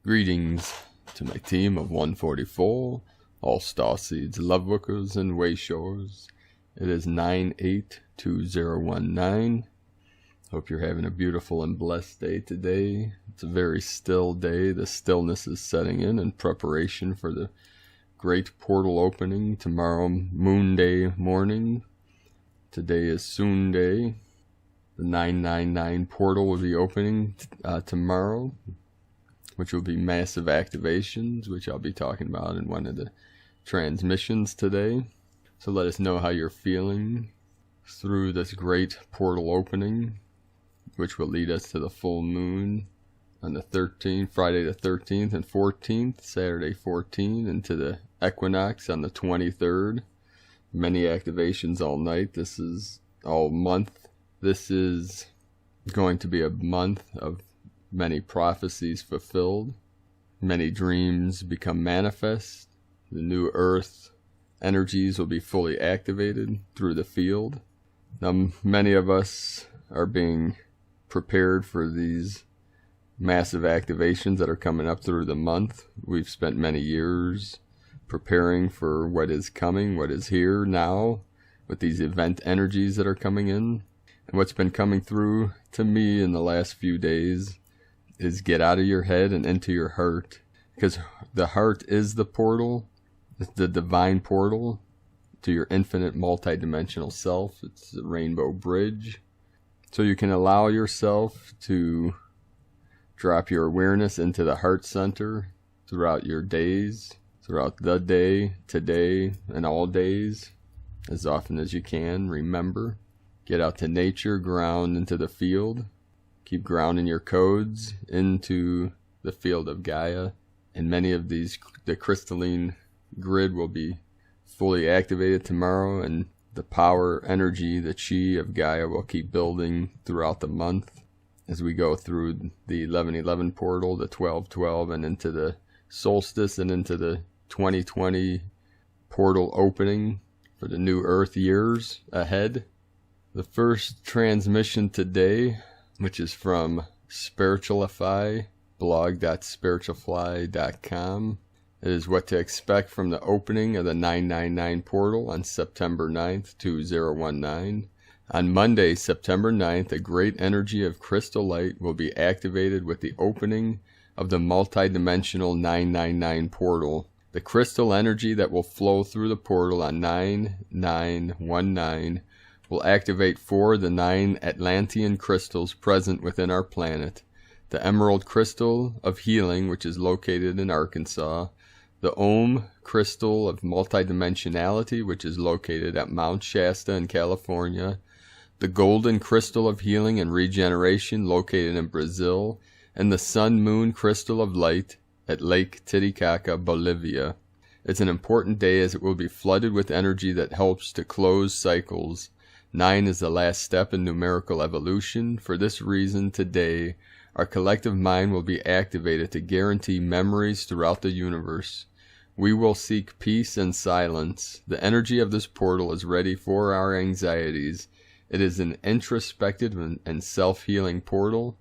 Greetings to my team of 144, all Starseeds, Lightworkers, and Wayshores. It is 9/8/2019. Hope you're having a beautiful and blessed day today. It's a very still day. The stillness is setting in preparation for the great portal opening tomorrow, Moon Day morning. Today is Soon Day. The 999 portal will be opening tomorrow, which will be massive activations, which I'll be talking about in one of the transmissions today. So let us know how you're feeling through this great portal opening, which will lead us to the full moon on the 13th, Friday the 13th and 14th, Saturday 14th, into the equinox on the 23rd. Many activations all night. This is all month. This is going to be a month of many prophecies fulfilled, many dreams become manifest. The new earth energies will be fully activated through the field. Now, many of us are being prepared for these massive activations that are coming up through the month. We've spent many years preparing for what is coming, what is here now, with these event energies that are coming in. And what's been coming through to me in the last few days is get out of your head and into your heart, because the heart is the portal. It's the divine portal to your infinite multidimensional self. It's the rainbow bridge. So you can allow yourself to drop your awareness into the heart center throughout your days, throughout the day, today, and all days, as often as you can. Remember, get out to nature, ground into the field. Keep grounding your codes into the field of Gaia. And many of these, the crystalline grid will be fully activated tomorrow, and the power, energy, the chi of Gaia will keep building throughout the month as we go through the 11/11 portal, the 12/12, and into the solstice and into the 2020 portal opening for the new Earth years ahead. The first transmission today, which is from Spiritualify, blog.spiritualify.com, is what to expect from the opening of the 999 portal on September 9th, 2019. On Monday, September 9th, a great energy of crystal light will be activated with the opening of the multidimensional 999 portal. The crystal energy that will flow through the portal on 9919 will activate 4 of the 9 Atlantean crystals present within our planet. The Emerald Crystal of Healing, which is located in Arkansas. The Om Crystal of Multidimensionality, which is located at Mount Shasta in California. The Golden Crystal of Healing and Regeneration, located in Brazil. And the Sun Moon Crystal of Light at Lake Titicaca, Bolivia. It's an important day as it will be flooded with energy that helps to close cycles. 9 is the last step in numerical evolution. For this reason, today, our collective mind will be activated to guarantee memories throughout the universe. We will seek peace and silence. The energy of this portal is ready for our anxieties. It is an introspective and self-healing portal.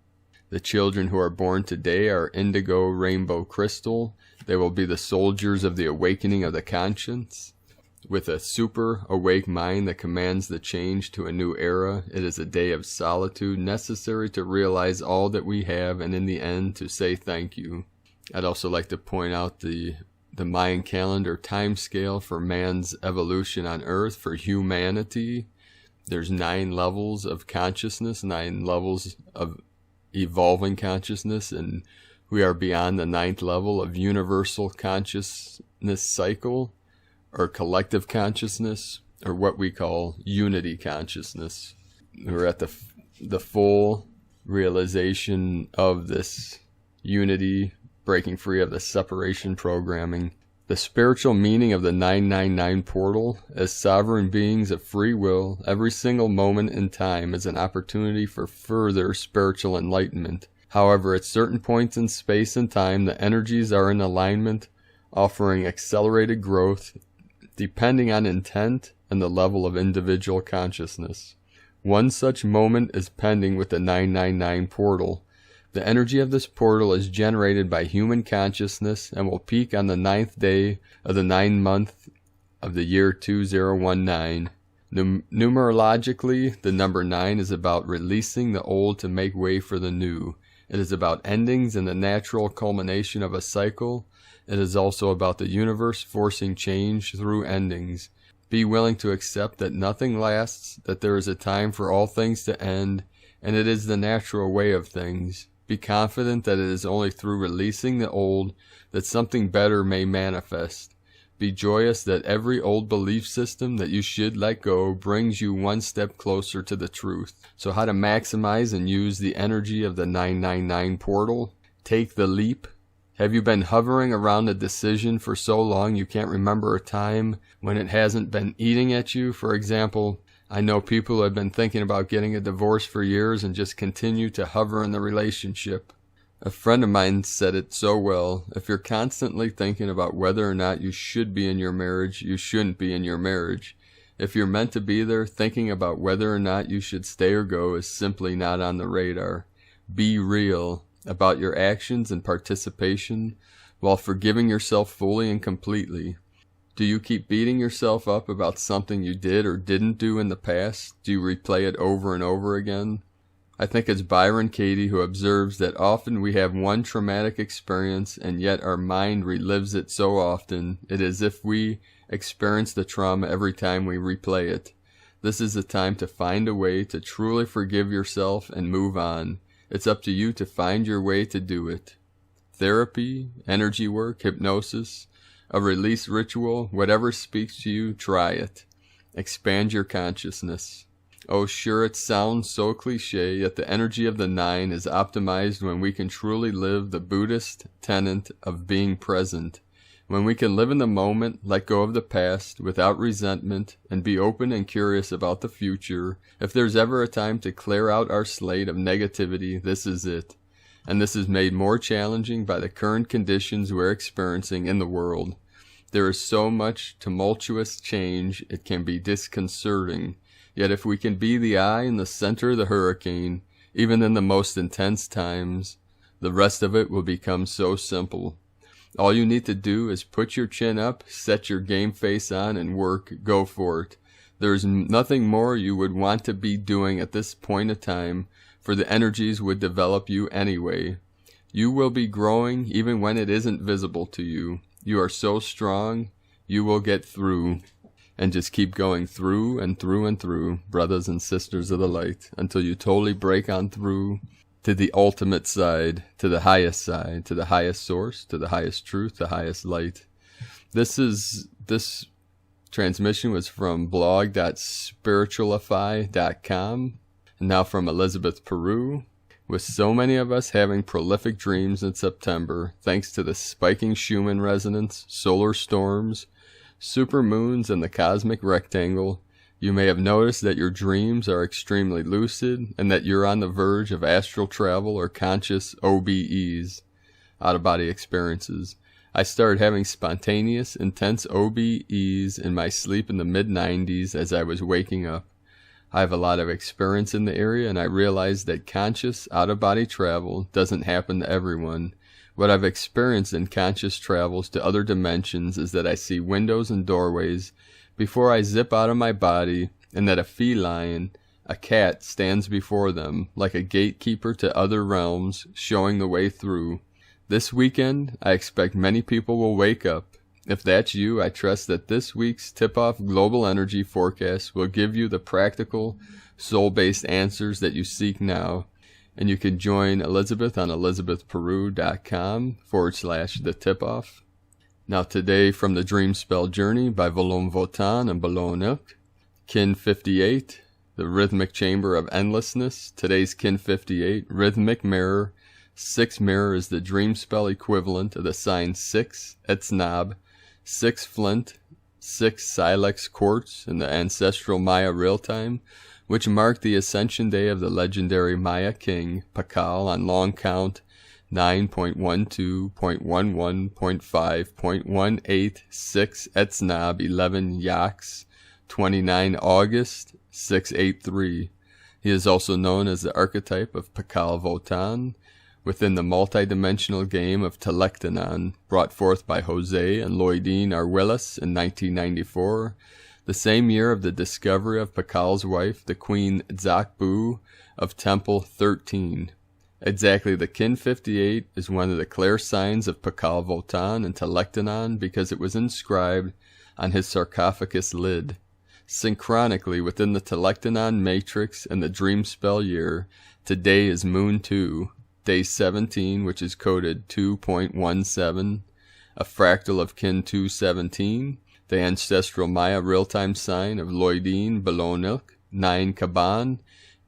The children who are born today are indigo rainbow crystal. They will be the soldiers of the awakening of the conscience. With a super awake mind that commands the change to a new era, it is a day of solitude necessary to realize all that we have, and in the end to say thank you. I'd also like to point out the Mayan calendar time scale for man's evolution on Earth, for humanity. There's 9 levels of consciousness, 9 levels of evolving consciousness, and we are beyond the 9th level of universal consciousness cycle, or collective consciousness, or what we call unity consciousness. We're at the full realization of this unity, breaking free of the separation programming. The spiritual meaning of the 999 portal, as sovereign beings of free will, every single moment in time is an opportunity for further spiritual enlightenment. However, at certain points in space and time, the energies are in alignment, offering accelerated growth depending on intent and the level of individual consciousness. One such moment is pending with the 999 portal. The energy of this portal is generated by human consciousness and will peak on the 9th day of the 9th month of the year 2019. Numerologically, the number 9 is about releasing the old to make way for the new. It is about endings and the natural culmination of a cycle. It is also about the universe forcing change through endings. Be willing to accept that nothing lasts, that there is a time for all things to end, and it is the natural way of things. Be confident that it is only through releasing the old that something better may manifest. Be joyous that every old belief system that you should let go brings you one step closer to the truth. So how to maximize and use the energy of the 999 portal? Take the leap. Have you been hovering around a decision for so long you can't remember a time when it hasn't been eating at you? For example, I know people who have been thinking about getting a divorce for years and just continue to hover in the relationship. A friend of mine said it so well: if you're constantly thinking about whether or not you should be in your marriage, you shouldn't be in your marriage. If you're meant to be there, thinking about whether or not you should stay or go is simply not on the radar. Be real about your actions and participation while forgiving yourself fully and completely. Do you keep beating yourself up about something you did or didn't do in the past? Do you replay it over and over again? I think it's Byron Katie who observes that often we have one traumatic experience and yet our mind relives it so often, it is as if we experience the trauma every time we replay it. This is the time to find a way to truly forgive yourself and move on. It's up to you to find your way to do it. Therapy, energy work, hypnosis, a release ritual, whatever speaks to you, try it. Expand your consciousness. Oh, sure, it sounds so cliche, yet the energy of the 9 is optimized when we can truly live the Buddhist tenet of being present. When we can live in the moment, let go of the past without resentment, and be open and curious about the future. If there's ever a time to clear out our slate of negativity, this is it. And this is made more challenging by the current conditions we're experiencing in the world. There is so much tumultuous change, it can be disconcerting. Yet if we can be the eye in the center of the hurricane, even in the most intense times, the rest of it will become so simple. All you need to do is put your chin up, set your game face on, and work. Go for it. There is nothing more you would want to be doing at this point of time, for the energies would develop you anyway. You will be growing even when it isn't visible to you. You are so strong, you will get through. And just keep going through and through and through, brothers and sisters of the light, until you totally break on through to the ultimate side, to the highest source, to the highest truth, the highest light. This transmission was from blog.spiritualify.com, and now from Elizabeth, Peru. With so many of us having prolific dreams in September, thanks to the spiking Schumann resonance, solar storms, supermoons, and the cosmic rectangle, you may have noticed that your dreams are extremely lucid and that you're on the verge of astral travel or conscious OBEs, out-of-body experiences. I started having spontaneous, intense OBEs in my sleep in the mid-90s as I was waking up. I have a lot of experience in the area, and I realized that conscious, out-of-body travel doesn't happen to everyone. What I've experienced in conscious travels to other dimensions is that I see windows and doorways before I zip out of my body, and that a feline, a cat, stands before them, like a gatekeeper to other realms, showing the way through. This weekend, I expect many people will wake up. If that's you, I trust that this week's tip-off global energy forecast will give you the practical, soul-based answers that you seek now. And you can join Elizabeth on elizabethperu.com/the-tip-off. Now today, from the Dream Spell Journey by Volon Votan and Bologna, Kin 58, the Rhythmic Chamber of Endlessness. Today's Kin 58, Rhythmic Mirror. 6 mirror is the dream spell equivalent of the sign 6, Etznab, 6 flint, 6 silex quartz in the ancestral Maya real-time, which marked the ascension day of the legendary Maya king, Pakal, on long count 9.12.11.5.186 Etznab 11 Yax 29 August 683. He is also known as the archetype of Pakal Votan, within the multidimensional game of Telectanon, brought forth by Jose and Lloydine Arguelles in 1994, the same year of the discovery of Pakal's wife, the Queen Zakbu of Temple 13. Exactly, the Kin 58 is one of the clear signs of Pakal Votan and Telectanon because it was inscribed on his sarcophagus lid. Synchronically within the Telectanon matrix and the dream spell year, today is Moon 2, day 17, which is coded 2.17, a fractal of Kin 217, the ancestral Maya real-time sign of Lloydine Belonilk, 9 Kaban,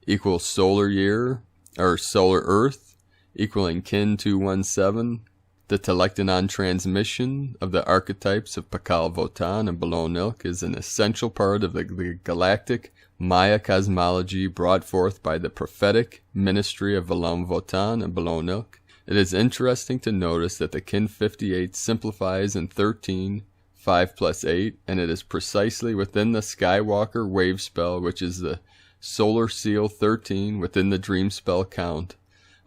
equals solar year, or solar earth, equaling Kin 217, the Telectanon transmission of the archetypes of Pakal Votan and Belonilk is an essential part of the galactic Maya cosmology brought forth by the prophetic ministry of Valam Votan and Belonilk. It is interesting to notice that the Kin 58 simplifies in 13, 5 plus 8, and it is precisely within the Skywalker wave spell, which is the Solar Seal 13 within the dream spell count.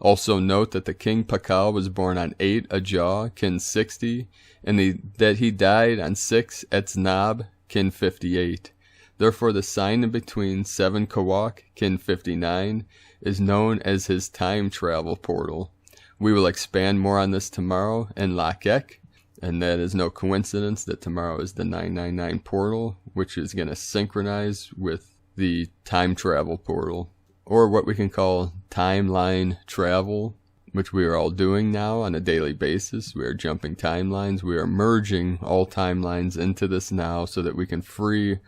Also note that the King Pakal was born on 8 Ajah, Kin 60, and that he died on 6 Etznab, Kin 58. Therefore the sign in between 7 Kawak, Kin 59, is known as his time travel portal. We will expand more on this tomorrow in Icke, and that is no coincidence that tomorrow is the 999 portal, which is going to synchronize with the time travel portal, or what we can call timeline travel, which we are all doing now on a daily basis. We are jumping timelines. We are merging all timelines into this now so that we can free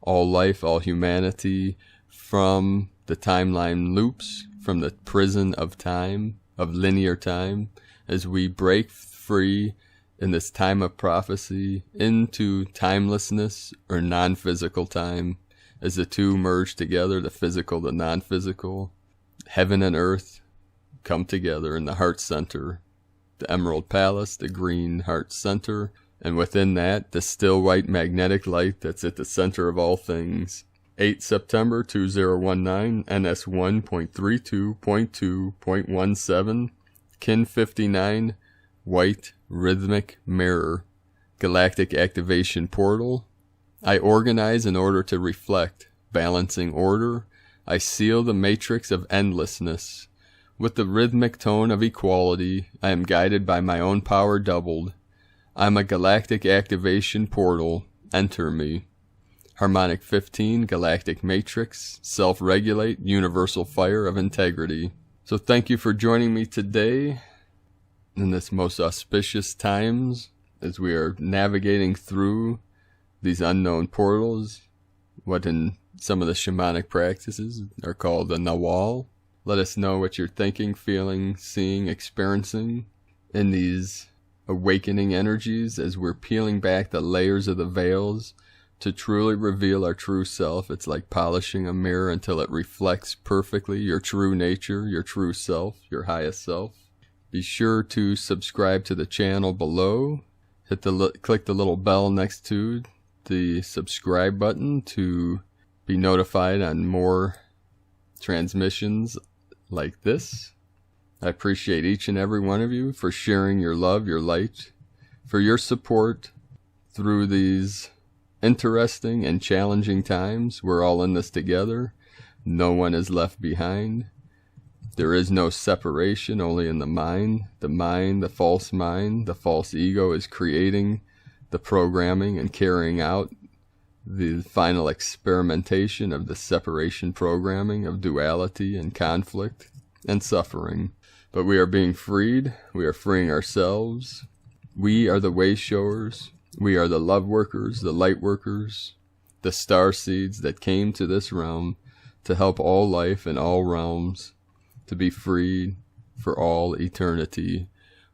all life, all humanity from the timeline loops, from the prison of time, of linear time, as we break free in this time of prophecy into timelessness or non-physical time. As the two merge together, the physical, the non-physical, heaven and earth come together in the heart center, the Emerald Palace, the green heart center, and within that, the still white magnetic light that's at the center of all things. 8 September 2019, NS 1.32.2.17, Kin 59, white rhythmic mirror, galactic activation portal. I organize in order to reflect, balancing order. I seal the matrix of endlessness. With the rhythmic tone of equality, I am guided by my own power doubled. I am a galactic activation portal. Enter me. Harmonic 15, galactic matrix, self-regulate, universal fire of integrity. So thank you for joining me today in this most auspicious times as we are navigating through these unknown portals, what in some of the shamanic practices are called the Nawal. Let us know what you're thinking, feeling, seeing, experiencing in these awakening energies as we're peeling back the layers of the veils to truly reveal our true self. It's like polishing a mirror until it reflects perfectly your true nature, your true self, your highest self. Be sure to subscribe to the channel below. Click the little bell next to the subscribe button to be notified on more transmissions like this. I appreciate each and every one of you for sharing your love, your light, for your support through these interesting and challenging times. We're all in this together. No one is left behind. There is no separation, only in the mind. The false ego is creating the programming and carrying out the final experimentation of the separation programming of duality and conflict and suffering. But we are being freed. We are freeing ourselves. We are the way showers. We are the love workers, the light workers, the star seeds that came to this realm to help all life in all realms to be freed for all eternity.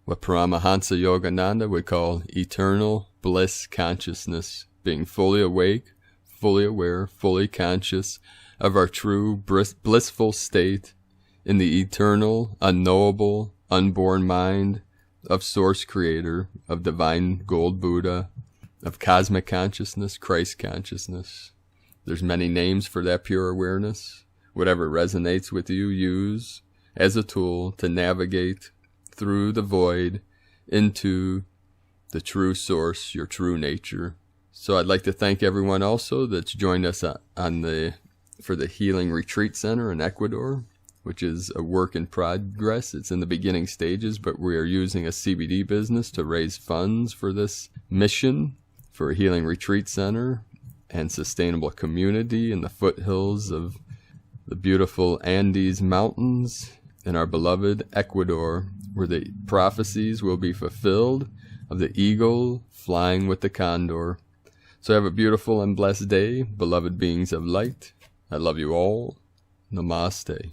What Paramahansa Yogananda would call eternal bliss consciousness, being fully awake, fully aware, fully conscious of our true blissful state in the eternal, unknowable, unborn mind of Source Creator, of Divine Gold Buddha, of Cosmic Consciousness, Christ Consciousness. There's many names for that pure awareness. Whatever resonates with you, use as a tool to navigate through the void into the true source, your true nature. So I'd like to thank everyone also that's joined us for the Healing Retreat Center in Ecuador, which is a work in progress. It's in the beginning stages, but we are using a CBD business to raise funds for this mission for a Healing Retreat Center and sustainable community in the foothills of the beautiful Andes Mountains in our beloved Ecuador, where the prophecies will be fulfilled of the eagle flying with the condor. So have a beautiful and blessed day, beloved beings of light. I love you all. Namaste.